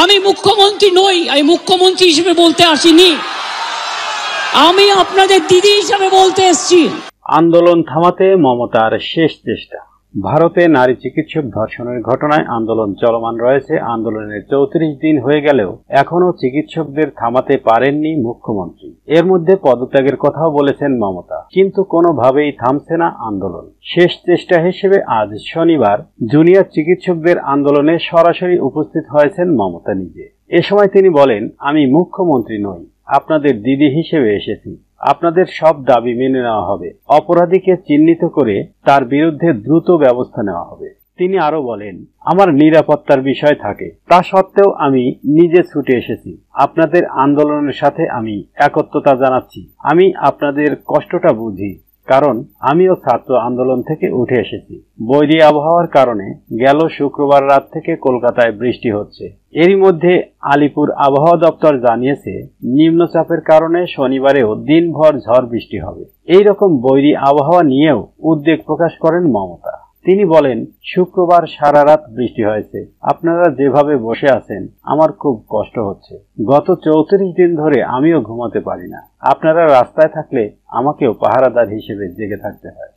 আমি মুখ্যমন্ত্রী নই, আমি মুখ্যমন্ত্রী হিসেবে বলতে আসিনি, আমি আপনাদের দিদি হিসেবে বলতে এসেছি। আন্দোলন থামাতে মমতার শেষ চেষ্টা। ভারতে নারী চিকিৎসক ধর্ষণের ঘটনায় আন্দোলন চলমান রয়েছে। আন্দোলনের 34 দিন হয়ে গেলেও এখনো চিকিৎসকদের থামাতে পারেননি মুখ্যমন্ত্রী। এর মধ্যে পদত্যাগের কথাও বলেছেন মমতা, কিন্তু কোনোভাবেই থামছে না আন্দোলন। শেষ চেষ্টা হিসেবে আজ শনিবার জুনিয়র চিকিৎসকদের আন্দোলনে সরাসরি উপস্থিত হয়েছেন মমতা নিজে। এ সময় তিনি বলেন, আমি মুখ্যমন্ত্রী নই, আপনাদের দিদি হিসেবে এসেছি। আপনাদের সব দাবি মেনে নেওয়া হবে, অপরাধীকে চিহ্নিত করে তার বিরুদ্ধে দ্রুত ব্যবস্থা নেওয়া হবে। তিনি আরো বলেন, আমার নিরাপত্তার বিষয় থাকে, তা সত্ত্বেও আমি নিজে ছুটে এসেছি। আপনাদের আন্দোলনের সাথে আমি একত্রতা জানাচ্ছি। আমি আপনাদের কষ্টটা বুঝি, কারণ আমিও ছাত্র আন্দোলন থেকে উঠে এসেছি। বৈরী আবহাওয়ার কারণে গেল শুক্রবার রাত থেকে কলকাতায় বৃষ্টি হচ্ছে। এরই মধ্যে আলিপুর আবহাওয়া দপ্তর জানিয়েছে, নিম্নচাপের কারণে শনিবারেও দিনভর ঝড় বৃষ্টি হবে। এই রকম বৈরী আবহাওয়া নিয়েও উদ্বেগ প্রকাশ করেন মমতা। তিনি বলেন, শুক্রবার সারা রাত বৃষ্টি হয়েছে, আপনারা যেভাবে বসে আছেন আমার খুব কষ্ট হচ্ছে। গত 34 দিন ধরে আমিও ঘুমাতে পারি না। আপনারা রাস্তায় থাকলে আমাকেও পাহারাদার হিসেবে জেগে থাকতে হয়।